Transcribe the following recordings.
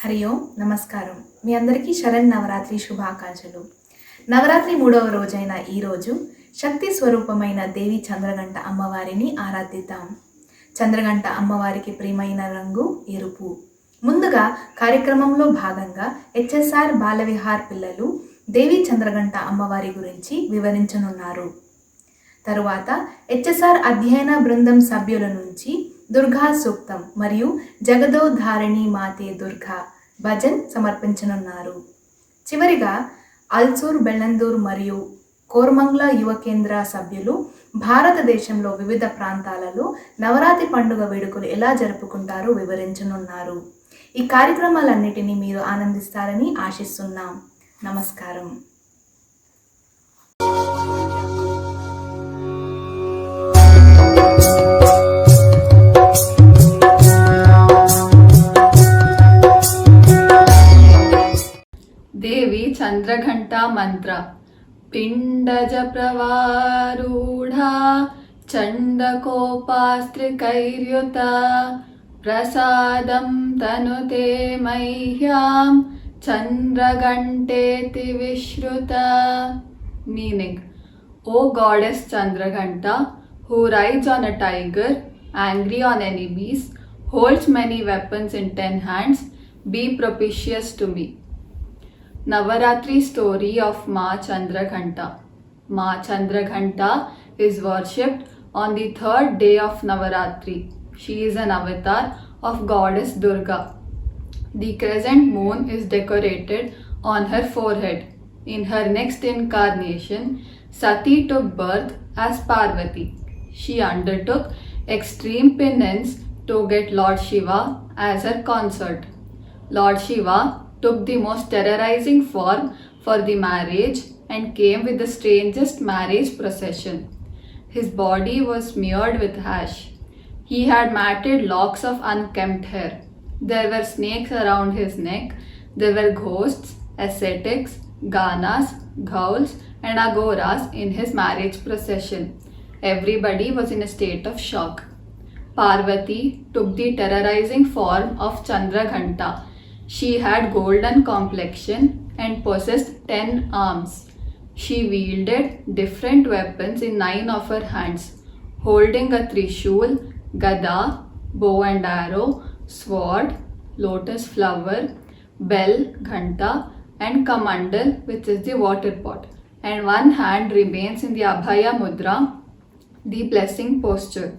హరి ఓం నమస్కారం. మీ అందరికీ శరన్నవరాత్రి శుభాకాంక్షలు. నవరాత్రి 3వ రోజైన ఈరోజు శక్తి స్వరూపమైన దేవి చంద్రఘంట అమ్మవారిని ఆరాధిద్దాం. చంద్రఘంట అమ్మవారికి ప్రియమైన రంగు ఎరుపు. ముందుగా కార్యక్రమంలో భాగంగా హెచ్ఎస్ఆర్ బాలవిహార్ పిల్లలు దేవి చంద్రఘంట అమ్మవారి గురించి వివరించనున్నారు. తరువాత హెచ్ఎస్ఆర్ అధ్యయన బృందం సభ్యుల నుంచి దుర్గా సూక్తం మరియు జగదోధారిణి మాతే దుర్గా భజన్ సమర్పించనున్నారు. చివరిగా అల్సూర్ బెల్లందూర్ మరియు కోర్మంగ్లా యువ కేంద్ర సభ్యులు భారతదేశంలో వివిధ ప్రాంతాలలో నవరాత్రి పండుగ వేడుకలు ఎలా జరుపుకుంటారో వివరించనున్నారు. ఈ కార్యక్రమాలన్నిటినీ మీరు ఆనందిస్తారని ఆశిస్తున్నాం. నమస్కారం. देवी चंद्रघंटा मंत्र पिंडज प्रवारूढ़ा चंडकोपास्त्रिकैर्युता प्रसादं तनुते मह्यां चंद्रघंटेति विश्रुता. Meaning, O goddess Chandraghanta, who rides on a tiger, angry on enemies, holds many weapons in 10 hands, be propitious to me. Navaratri story of Ma Chandraghanta. Ma Chandraghanta is worshipped on the third day of Navaratri. She is an avatar of goddess Durga. The crescent moon is decorated on her forehead. In her next incarnation, Sati took birth as Parvati. She undertook extreme penance to get Lord Shiva as her consort. Lord Shiva took the most terrorizing form for the marriage and came with the strangest marriage procession. His body was smeared with ash. He had matted locks of unkempt hair. There were snakes around his neck. There were ghosts, ascetics, ganas, ghouls and agoras in his marriage procession. Everybody was in a state of shock. Parvati took the terrorizing form of Chandraghanta. She had golden complexion and possessed 10 arms. She wielded different weapons in 9 of her hands, holding a trishul, gada, bow and arrow, sword, lotus flower, bell, ghanta and kamandal, which is the water pot, and one hand remains in the Abhaya Mudra, the blessing posture.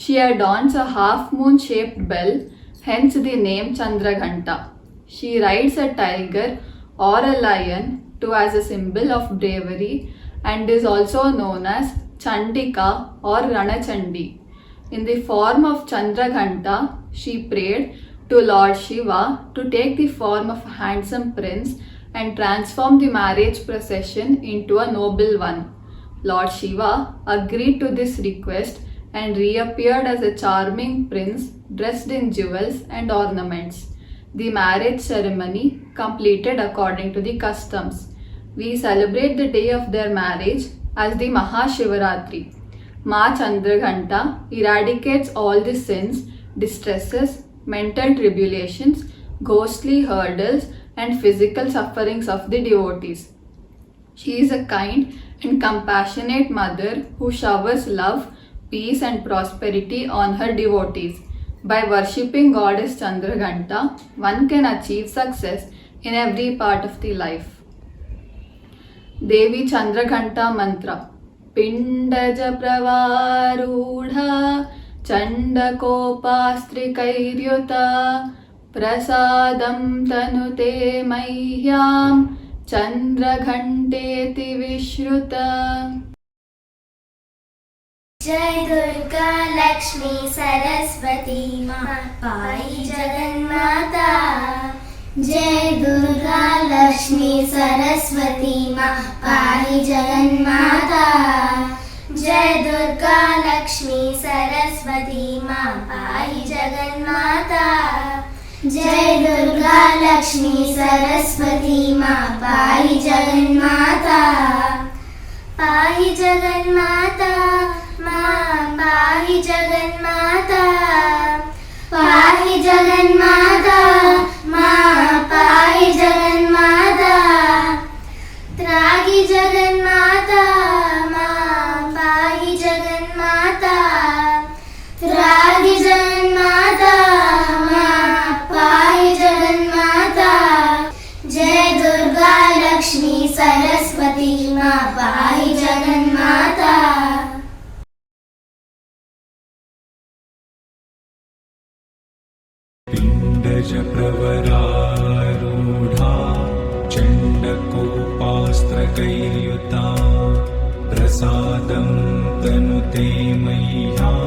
She adorns a half moon shaped bell, hence the name Chandraghanta. She rides a tiger or a lion too as a symbol of bravery and is also known as Chandika or Ranachandi. In the form of Chandraghanta, she prayed to Lord Shiva to take the form of a handsome prince and transform the marriage procession into a noble one. Lord Shiva agreed to this request and reappeared as a charming prince dressed in jewels and ornaments. The marriage ceremony completed according to the customs. We celebrate the day of their marriage as the Mahashivaratri. Ma Chandraghanta eradicates all the sins, distresses, mental tribulations, ghostly hurdles and physical sufferings of the devotees. She is a kind and compassionate mother who showers love, peace and prosperity on her devotees. By worshipping goddess Chandraghanta, one can achieve success in every part of the life. Devi Chandraghanta Mantra Pindaja Pravarudha Chandakopastrikairyuta Prasadam Tanute Mahyam Chandraghanteti Vishruta. जय दुर्गा लक्ष्मी सरस्वती माँ पाई जगन्माता. जय दुर्गा लक्ष्मी सरस्वती माँ पाई जगन्माता. जय दुर्गा लक्ष्मी सरस्वती माँ पाई जगन्माता. जय दुर्गा लक्ष्मी सरस्वती माँ पाई जगन्माता. पाहि जगन्माता माँ पाहि जगन्माता. पाहि जगन्माता माँ प्रवरारूढा चण्डकोपास्त्रकैर्युता प्रसादं तनुते मह्यां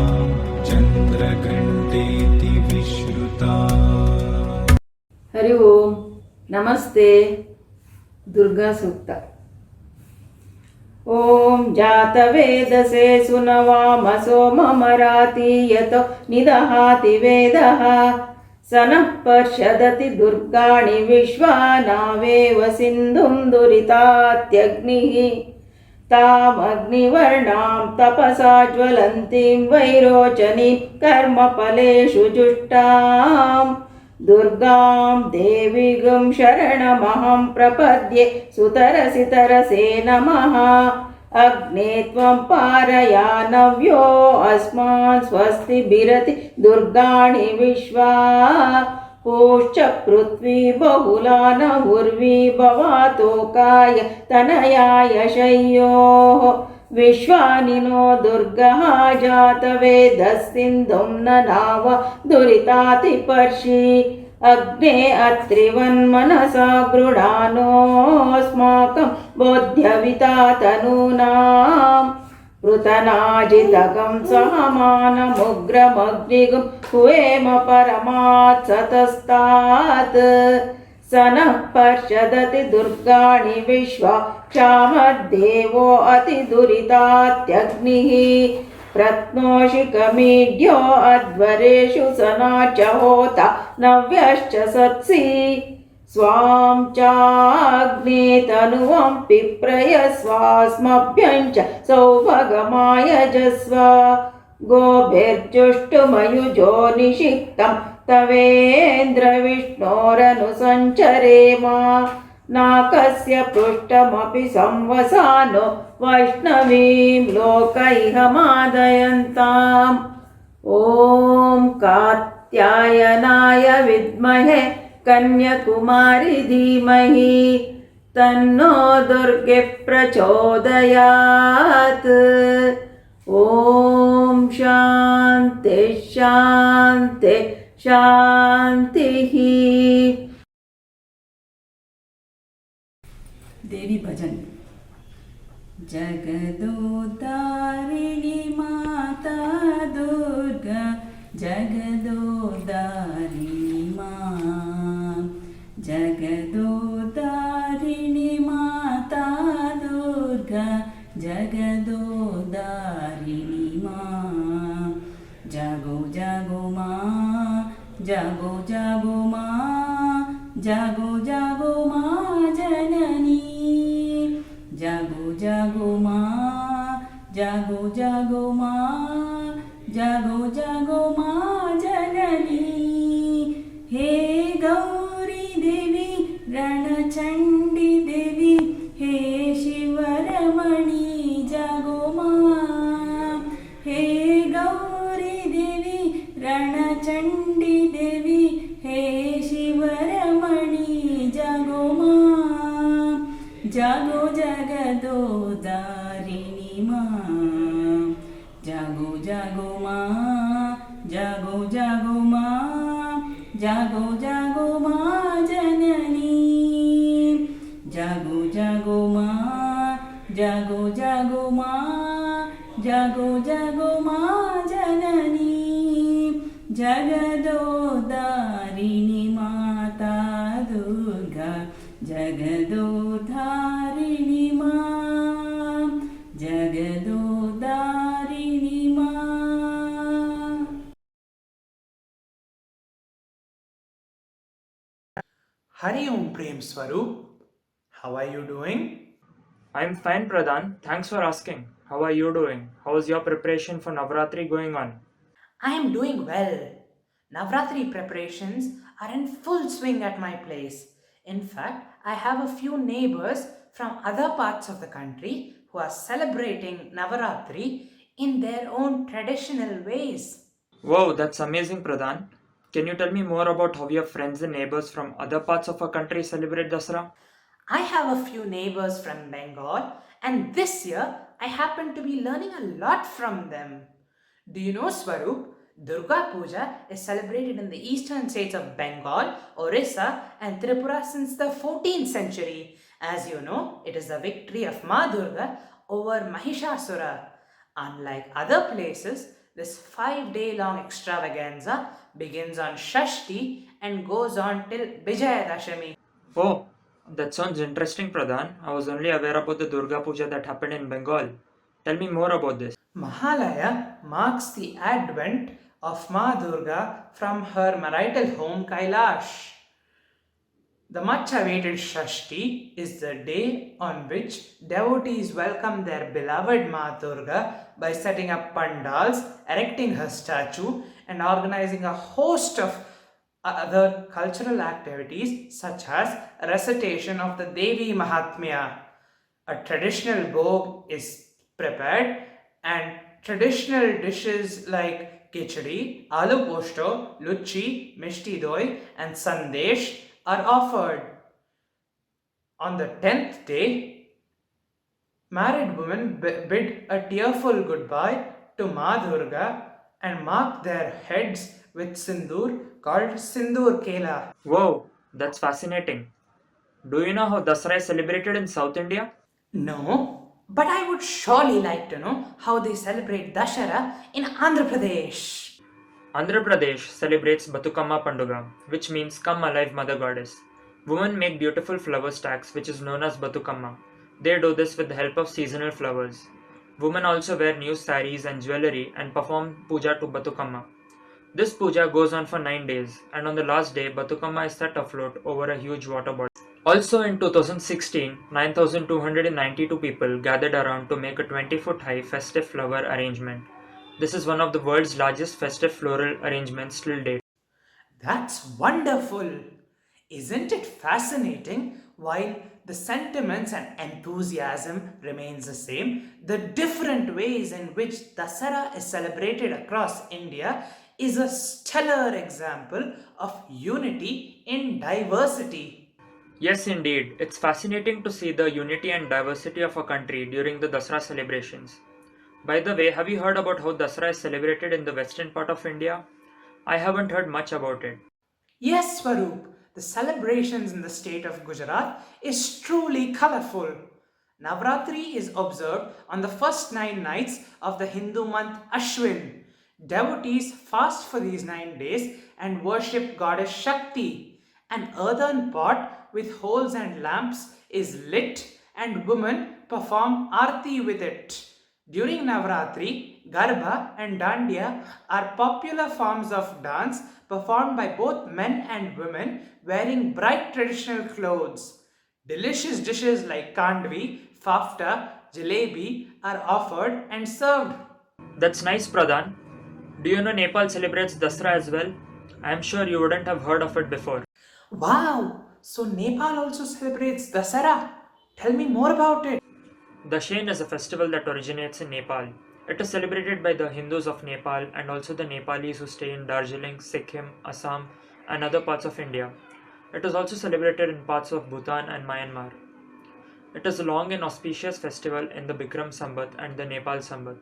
चन्द्रघण्टेति विश्रुता। हरि ओम नमस्ते दुर्गा सूक्त। ओम जातवेदसे सुनवामसो ममराति यतो निदहाति वेदः स नः पर्षदति दुर्गाणि विश्वानावेव सिन्धुं दुरितात्यग्निः तामग्निवर्णां तपसा ज्वलन्तीं वैरोचनीं कर्मफलेषु जुष्टाम् दुर्गां देवीगं शरणमहं प्रपद्ये सुतरसितरसे नमः। अग्ने त्वं पारयानव्यो अस्मान् स्वस्तिभिरति दुर्गाणि विश्वा पूश्च पृथ्वी बहुला न उर्वी भवातोकाय तनयाय शय्योः विश्वानिनो दुर्गः जातवेदस्सिन्धुं न नाव दुरितातिपर्षि अग्ने अत्रिवन्मनसा गृणानोऽस्माकं बोध्यविता तनूनाम् पृतनाजितकं सहमानमुग्रमग्निगं हुवेम परमात् सतस्तात् स नः पर्षदति दुर्गाणि विश्वा क्षामद्देवो अतिदुरितात्यग्निः प्रत्नोषिकमीढ्यो अध्वरेषु सना च होता नव्यश्च सत्सि स्वां चाग्ने तनुवं पिप्रयस्वास्मभ्यं च सौभगमायजस्व गोभिर्जुष्टुमयुजो निषिक्तं तवेन्द्रविष्णोरनुसञ्चरेम नाकस्य पृष्ठमपि संवसानो वैष्णवीं लोकैहमादयन्ताम् ॐ कात्यायनाय विद्महे कन्याकुमारी धीमहि तन्नो दुर्गे प्रचोदयात्। ॐ शान्ति शान्ति शान्तिः। देवी भजन। जगदोद्धारिणी माता दुर्गा जगदोद्धारिणी मां जगदोद्धारिणी माता दुर्गा जगदोद्धारिणी मां जागो जागो मां जागो जागो मां जागो जागो मां जननी जागो जागो मां जागो जागो मां जागो जागो मां जननी हे गौरी देवी रणचण्डी देवी हे शिवरमणी जागो मां हे गौरी देवी रणचण्डी देवी हे शिवरमणी जागो मां जागो जगदोद्धारिणी मां जागो जागो मां जागो जागो मां जागो जागो मां जननी जागो जागो मां जागो जागो मां जागो जागो मां जननी जगदोद्धारिणी माता दुर्गा जगदोद्धारिणी मां जगदोद्धारिणी मां। Hari Om Prem Swaroop, how are you doing? I'm fine, Pradhan. Thanks for asking. How are you doing? How is your preparation for Navratri going on? I am doing well. Navratri preparations are in full swing at my place. In fact, I have a few neighbors from other parts of the country who are celebrating Navaratri in their own traditional ways. Wow, that's amazing, Pradhan. Can you tell me more about how your friends and neighbors from other parts of our country celebrate Dasara? I have a few neighbors from Bengal, and this year I happen to be learning a lot from them. Do you know, Swaroop, Durga Puja is celebrated in the eastern states of Bengal, Orissa, and Tripura since the 14th century. As you know, it is the victory of Ma Durga over Mahishasura. Unlike other places, this 5 day long extravaganza begins on Shashti and goes on till Vijayadashami. Oh, that sounds interesting, Pradhan. I was only aware about the Durga Puja that happened in Bengal. Tell me more about this. Mahalaya marks the advent of Ma Durga from her marital home Kailash. The much awaited Shashti is the day on which devotees welcome their beloved Ma Durga by setting up pandals, erecting her statue, and organizing a host of other cultural activities such as recitation of the Devi Mahatmya. A traditional bhog is prepared and traditional dishes like khichdi, aloo posto, luchi, mishti doi, and sandesh are offered. On the 10th day, married women bid a tearful goodbye to Ma Durga and mark their heads with sindoor called Sindoor Kela. Wow, that's fascinating. Do you know how Dasara is celebrated in South India? No, but I would surely like to know how they celebrate Dashara in Andhra Pradesh. Andhra Pradesh celebrates Batukamma Panduga, which means Come Alive Mother Goddess. Women make beautiful flower stacks, which is known as Batukamma. They do this with the help of seasonal flowers. Women also wear new saris and jewelry and perform puja to Batukamma. This puja goes on for 9 days, and on the last day, Batukamma is set afloat over a huge water body. Also in 2016, 9,292 people gathered around to make a 20-foot high festive flower arrangement. This is one of the world's largest festive floral arrangements till date. That's wonderful! Isn't it fascinating? While the sentiments and enthusiasm remains the same, the different ways in which Dasara is celebrated across India is a stellar example of unity in diversity. Yes, indeed. It's fascinating to see the unity and diversity of a country during the Dasara celebrations. By the way, have you heard about how Dasara is celebrated in the western part of India? I haven't heard much about it. Yes, Swaroop, the celebrations in the state of Gujarat is truly colorful. Navratri is observed on the first 9 nights of the Hindu month Ashwin. Devotees fast for these 9 days and worship goddess Shakti. An earthen pot with holes and lamps is lit and women perform arti with it. During Navratri, Garba and Dandiya are popular forms of dance performed by both men and women wearing bright traditional clothes. Delicious dishes like kandvi, fafta, jalebi are offered and served. That's nice, Pradhan. Do you know Nepal celebrates Dasara as well? I'm sure you wouldn't have heard of it before. Wow! So Nepal also celebrates Dasara. Tell me more about it. Dashain is a festival that originates in Nepal. It is celebrated by the Hindus of Nepal and also the Nepalis who stay in Darjeeling, Sikkim, Assam, and other parts of India. It is also celebrated in parts of Bhutan and Myanmar. It is a long and auspicious festival in the Bikram Sambat and the Nepal Sambat.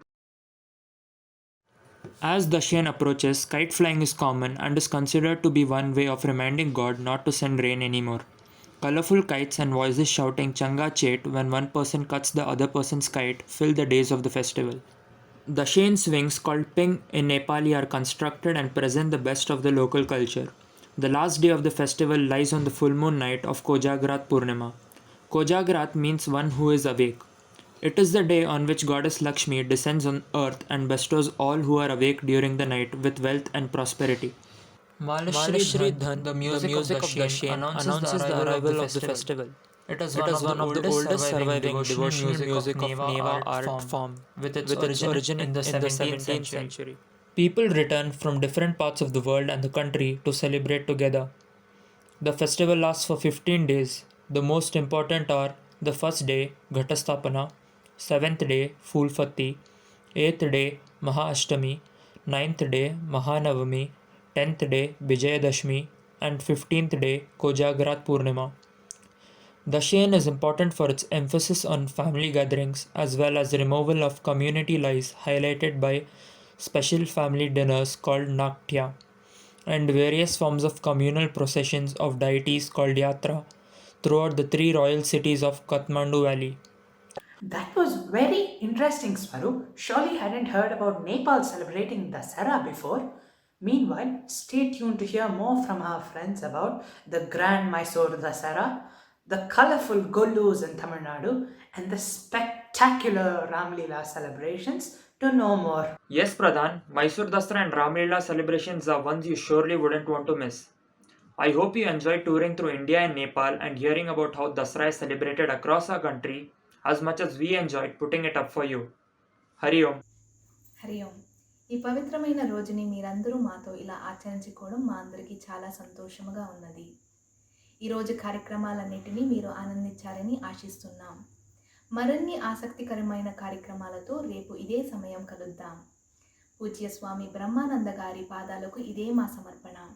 As Dashain approaches, kite flying is common and is considered to be one way of reminding God not to send rain anymore. Colorful kites and voices shouting Changa Chet when one person cuts the other person's kite fill the days of the festival. Dashain swings called Ping in Nepali are constructed and present the best of the local culture. The last day of the festival lies on the full moon night of Kojagrat Purnima. Kojagrat means one who is awake. It is the day on which Goddess Lakshmi descends on earth and bestows all who are awake during the night with wealth and prosperity. Malashri Dhan, the music of the Shane, announces the arrival of the festival. It is one of the oldest surviving devotional music of Neva art form, with its origin in the 17th century. People return from different parts of the world and the country to celebrate together. The festival lasts for 15 days. The most important are the first day, Ghatastapana, 7th day, Fulfatti, 8th day, Mahaashtami, 9th day, Mahanavami, 10th day, Vijayadashmi, and 15th day, Kojagrat Purnima. Dashain is important for its emphasis on family gatherings as well as removal of community lies highlighted by special family dinners called Naktya, and various forms of communal processions of deities called Yatra throughout the three royal cities of Kathmandu Valley. That was very interesting, Swaroop. Surely hadn't heard about Nepal celebrating Dasara before. Meanwhile, stay tuned to hear more from our friends about the Grand Mysore Dasara, the colorful Gollus in Tamil Nadu, and the spectacular Ramlila celebrations to know more. Yes, Pradhan, Mysore Dasara and Ramlila celebrations are ones you surely wouldn't want to miss. I hope you enjoyed touring through India and Nepal and hearing about how Dasara is celebrated across our country as much as we enjoyed putting it up for you. Hari Om. Hari ఓం. ఈ పవిత్రమైన రోజుని మీరందరూ మాతో ఇలా ఆచరించుకోవడం మా అందరికీ చాలా సంతోషముగా ఉన్నది. ఈరోజు కార్యక్రమాలన్నిటినీ మీరు ఆనందించారని ఆశిస్తున్నాం. మరిన్ని ఆసక్తికరమైన కార్యక్రమాలతో రేపు ఇదే సమయం కలుద్దాం. పూజ్య స్వామి బ్రహ్మానంద గారి పాదాలకు ఇదే మా సమర్పణ.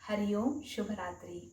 హరి ఓం. శుభరాత్రి.